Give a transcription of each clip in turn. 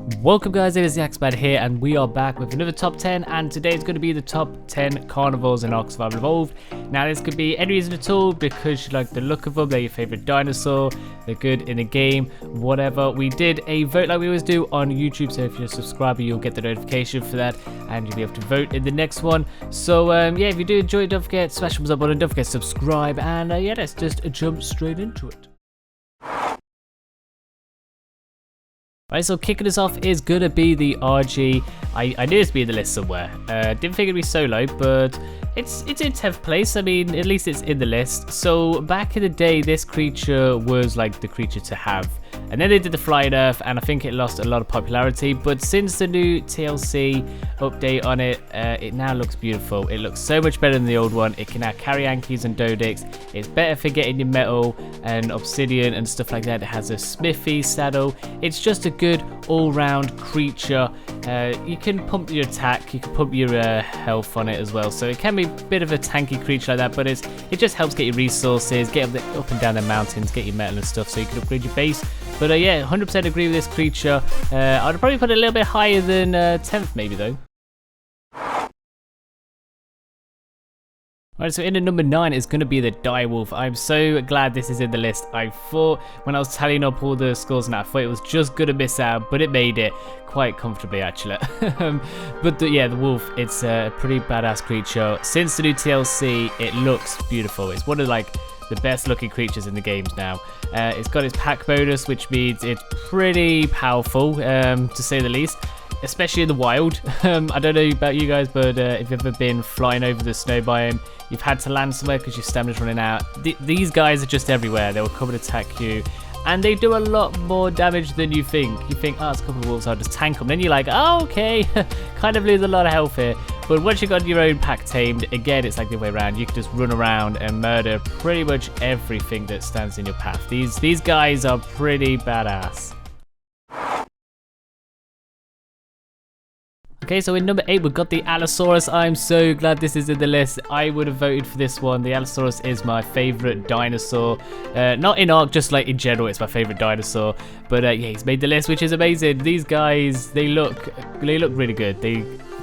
Welcome guys, it is the AxeMan here and we are back with another top 10, and today it's going to be the top 10 carnivores in Ark Survival Evolved. Now this could be any reason at all, because you like the look of them, they're your favourite dinosaur, they're good in the game, whatever. We did a vote like we always do on YouTube, so if you're a subscriber you'll get the notification for that and you'll be able to vote in the next one. So yeah, if you do enjoy it, don't forget to smash the thumbs up button, don't forget to subscribe, and yeah, let's just jump straight into it. Right, so kicking us off is gonna be the RG. I knew it to be in the list somewhere. Didn't think it'd be so low, but it's in 10th place. I mean, at least it's in the list. So back in the day, this creature was like the creature to have. And then they did the Flying Earth, and I think it lost a lot of popularity. But since the new TLC update on it, it now looks beautiful. It looks so much better than the old one. It can now carry Ankies and Dodix. It's better for getting your metal and obsidian and stuff like that. It has a smithy saddle. It's just a good all-round creature. You can pump your attack, you can pump your health on it as well. So it can be a bit of a tanky creature like that, but it just helps get your resources, get up and down the mountains, get your metal and stuff, so you can upgrade your base. But yeah, 100% agree with this creature. I'd probably put it a little bit higher than 10th maybe though. Alright, so in at number 9 is going to be the DIREWOLF. I'm so glad this is in the list. I thought when I was tallying up all the scores and I thought it was just going to miss out, but it made it quite comfortably actually. But yeah, the wolf, it's a pretty badass creature. Since the new TLC, it looks beautiful. It's one of like the best looking creatures in the games now. It's got its pack bonus, which means it's pretty powerful, to say the least. Especially in the wild. I don't know about you guys, but if you've ever been flying over the snow biome, you've had to land somewhere because your stamina's running out. These guys are just everywhere. They'll come and attack you, and they do a lot more damage than you think. You think, oh, it's a couple of wolves, I'll just tank them. Then you're like, oh, okay, kind of lose a lot of health here. But once you've got your own pack tamed, again, it's like the way around. You can just run around and murder pretty much everything that stands in your path. These guys are pretty badass. Okay, so in number 8 we've got the ALLOSAURUS. I'm so glad this is in the list. I would have voted for this one. The ALLOSAURUS is my favorite dinosaur. Not in Ark, just like in general, it's my favorite dinosaur. But yeah, he's made the list, which is amazing. These guys, they look really good.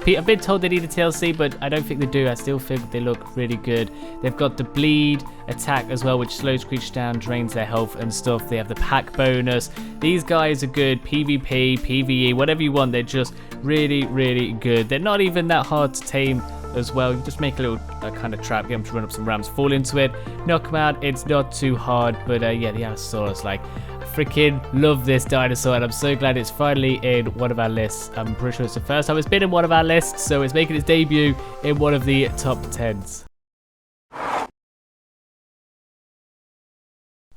I've been told they need a TLC, but I don't think they do. I still think they look really good. They've got the bleed attack as well, which slows creatures down, drains their health and stuff. They have the pack bonus. These guys are good PvP, PvE, whatever you want. They're just really good. They're not even that hard to tame as well. You just make a little kind of trap, get them to run up some ramps, fall into it, knock them out. It's not too hard. But yeah, the Allosaurus, like, freaking love this dinosaur, and I'm so glad it's finally in one of our lists. I'm pretty sure it's the first time it's been in one of our lists, so it's making its debut in one of the top 10s.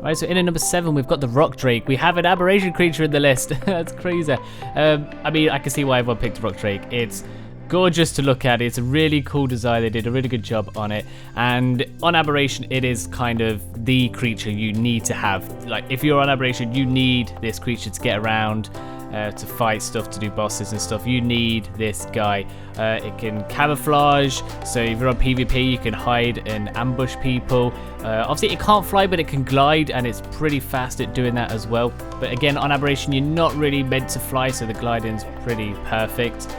Right, so in at number 7 we've got the Rock Drake. We have an aberration creature in the list. That's crazy. I mean, I can see why everyone picked Rock Drake. It's gorgeous to look at. It's a really cool design. They did a really good job on it, and on aberration it is kind of the creature you need to have. Like, if you're on aberration, you need this creature to get around, to fight stuff, to do bosses and stuff. You need this guy. It can camouflage, so if you're on PvP you can hide and ambush people. Obviously it can't fly, but it can glide, and it's pretty fast at doing that as well. But again, on aberration you're not really meant to fly, so the gliding's pretty perfect.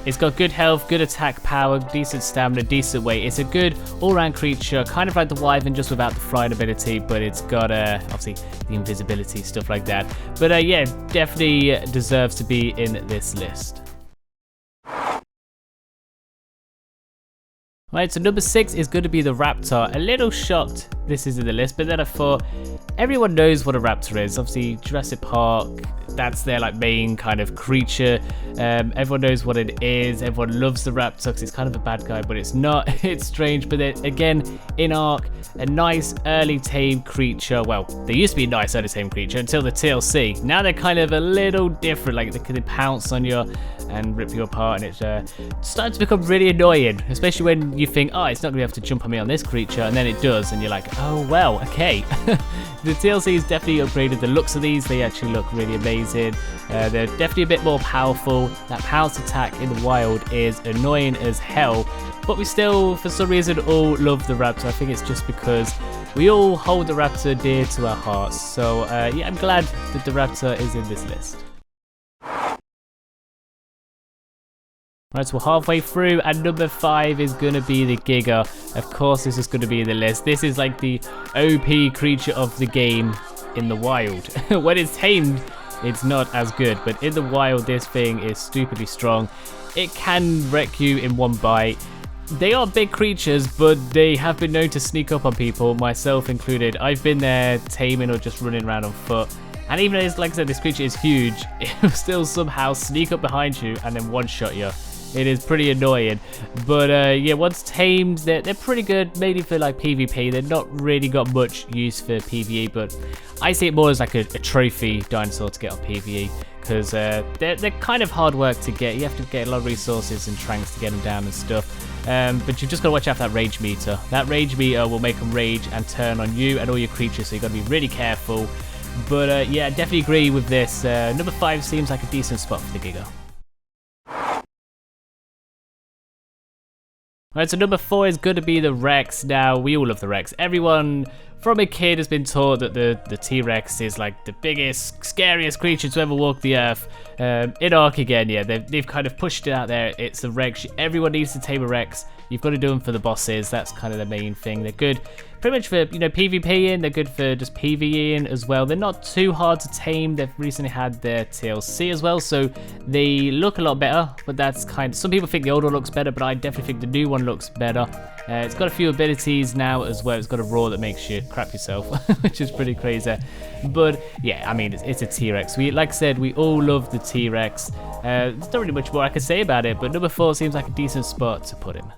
It's got good health, good attack power, decent stamina, decent weight. It's a good all-round creature, kind of like the Wyvern, just without the flying ability, but it's got obviously the invisibility, stuff like that. But yeah, definitely deserves to be in this list. Right, so number 6 is going to be the Raptor. A little shocked this is in the list, but then I thought everyone knows what a Raptor is. Obviously, Jurassic Park, that's their like main kind of creature. Everyone knows what it is. Everyone loves the Raptor because it's kind of a bad guy, but it's not. It's strange. But then again, in Ark, a nice early tame creature. Well, they used to be a nice early tame creature until the TLC. Now they're kind of a little different. Like, they can pounce on you and rip you apart, and it's starting to become really annoying, especially when you think, oh, it's not gonna be able to jump on me on this creature, and then it does, and you're like, oh well, okay. The TLC has definitely upgraded the looks of these. They actually look really amazing. They're definitely a bit more powerful. That pounce attack in the wild is annoying as hell, but we still, for some reason, all love the Raptor. I think it's just because we all hold the Raptor dear to our hearts. So yeah, I'm glad that the Raptor is in this list. Right, so we're halfway through, and number 5 is going to be the Giga. Of course, this is going to be the list. This is like the OP creature of the game in the wild. When it's tamed, it's not as good, but in the wild, this thing is stupidly strong. It can wreck you in one bite. They are big creatures, but they have been known to sneak up on people, myself included. I've been there taming or just running around on foot. And even as, like I said, this creature is huge, it will still somehow sneak up behind you and then one-shot you. It is pretty annoying. But yeah, once tamed, they're pretty good, mainly for like PvP. They're not really got much use for PvE, but I see it more as like a trophy dinosaur to get on PvE. Because they're kind of hard work to get. You have to get a lot of resources and tranks to get them down and stuff. But you've just got to watch out for that rage meter. That rage meter will make them rage and turn on you and all your creatures, so you've got to be really careful. But yeah, I definitely agree with this. Number 5 seems like a decent spot for the Giga. Alright, so number 4 is going to be the Rex. Now, we all love the Rex. Everyone from a kid has been taught that the T-Rex is like the biggest, scariest creature to ever walk the earth. In Ark again, yeah, they've kind of pushed it out there. It's the Rex. Everyone needs to tame a Rex. You've got to do them for the bosses. That's kind of the main thing. They're good pretty much for, you know, PvPing. They're good for just PvEing as well. They're not too hard to tame. They've recently had their TLC as well, so they look a lot better. But that's kind of, some people think the old one looks better, but I definitely think the new one looks better. It's got a few abilities now as well. It's got a roar that makes you crap yourself, which is pretty crazy. But yeah, I mean, it's a T-Rex. Like I said, we all love the T-Rex. There's not really much more I can say about it, but number 4 seems like a decent spot to put him.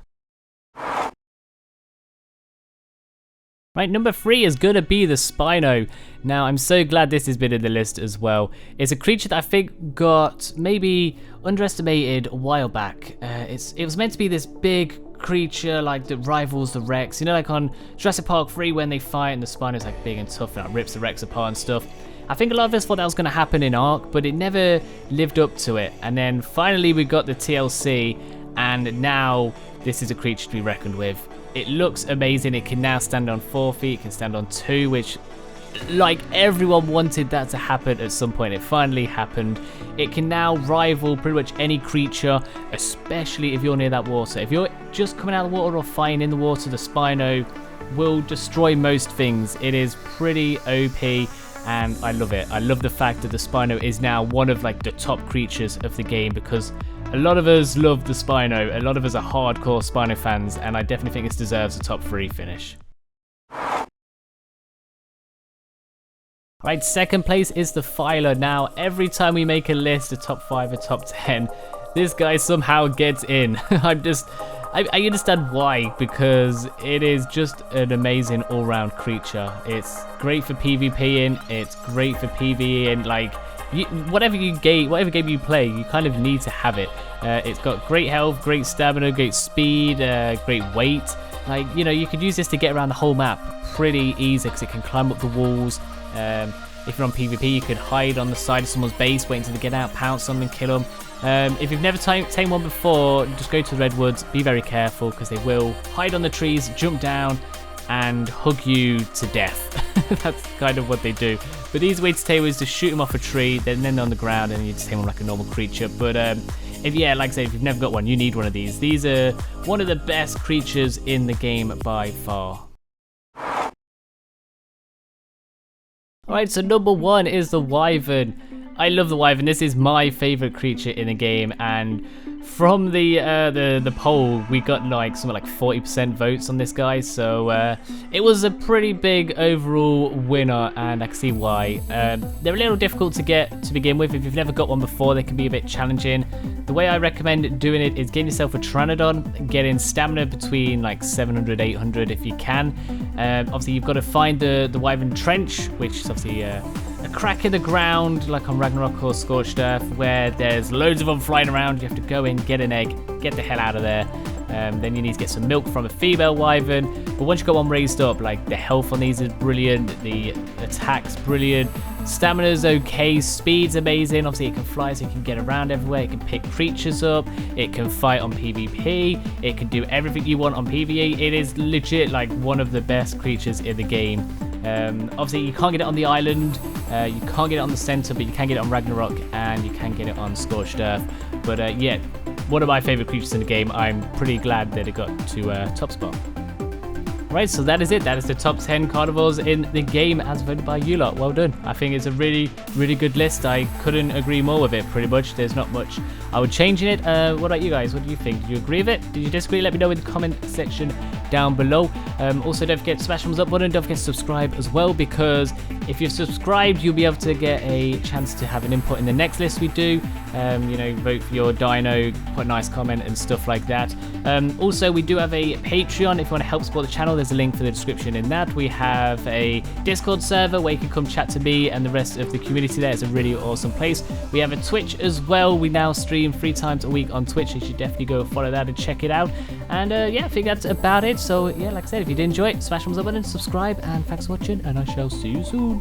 Right, number 3 is going to be the Spino. Now, I'm so glad this has been in the list as well. It's a creature that I think got maybe underestimated a while back. It was meant to be this big creature like that rivals the Rex. You know, like on Jurassic Park 3 when they fight and the Spino's like big and tough and it rips the Rex apart and stuff. I think a lot of us thought that was going to happen in Ark, but it never lived up to it. And then finally we got the TLC, and now this is a creature to be reckoned with. It looks amazing. It can now stand on 4 feet, it can stand on 2, which, like, everyone wanted that to happen at some point. It finally happened. It can now rival pretty much any creature, especially if you're near that water. If you're just coming out of the water or fighting in the water, the Spino will destroy most things. It is pretty OP, and I love it. I love the fact that the Spino is now one of like the top creatures of the game, because a lot of us love the Spino. A lot of us are hardcore Spino fans, and I definitely think this deserves a top 3 finish. Right, second place is the Thyla. Now, every time we make a list, a top 5, a top 10, this guy somehow gets in. I understand why, because it is just an amazing all-round creature. It's great for PvPing, it's great for PvEing, like, whatever game you play, you kind of need to have it. It's got great health, great stamina, great speed, great weight. Like, you know, you could use this to get around the whole map pretty easy, because it can climb up the walls. If you're on PvP, you could hide on the side of someone's base, wait until they get out, pounce on them and kill them. If you've never tamed one before, just go to the redwoods, be very careful, because they will hide on the trees, jump down, and hug you to death. That's kind of what they do. But the easy way to tame is to shoot them off a tree, then they're on the ground, and you just tame them like a normal creature. But like I say, if you've never got one, you need one of these. These are one of the best creatures in the game by far. Alright, so number 1 is the Wyvern. I love the Wyvern. This is my favorite creature in the game, and from the poll, we got like something like 40% votes on this guy, so it was a pretty big overall winner, and I can see why. They're a little difficult to get to begin with. If you've never got one before, they can be a bit challenging. The way I recommend doing it is getting yourself a Pteranodon, getting stamina between like 700, 800 if you can. Obviously, you've got to find the Wyvern Trench, which is obviously a crack in the ground, like on Ragnarok or Scorched Earth, where there's loads of them flying around. You have to go in, get an egg, get the hell out of there. Then you need to get some milk from a female wyvern. But once you got one raised up, like, the health on these is brilliant, the attack's brilliant, stamina's okay, speed's amazing. Obviously it can fly, so it can get around everywhere, it can pick creatures up, it can fight on PvP, it can do everything you want on PvE. It is legit like one of the best creatures in the game. Obviously you can't get it on the island, you can't get it on the center, but you can get it on Ragnarok, and you can get it on Scorched Earth. But yeah, one of my favorite creatures in the game. I'm pretty glad that it got to top spot. Right, so that is it. That is the top 10 carnivores in the game as voted by you lot. Well done. I think it's a really, really good list. I couldn't agree more with it, pretty much. There's not much I would change in it. What about you guys? What do you think? Do you agree with it? Did you disagree? Let me know in the comment section down below. Also, don't forget to smash the thumbs up button. Don't forget to subscribe as well, because if you're subscribed, you'll be able to get a chance to have an input in the next list we do. You know, vote for your dino, put a nice comment and stuff like that. Also, we do have a Patreon if you want to help support the channel. There's a link for the description in that. We have a Discord server where you can come chat to me and the rest of the community there. It's a really awesome place. We have a Twitch as well. We now stream 3 times a week on Twitch. You should definitely go follow that and check it out. And yeah, I think that's about it. So yeah, like I said, if you did enjoy it, smash the thumbs up button, subscribe, and thanks for watching, and I shall see you soon.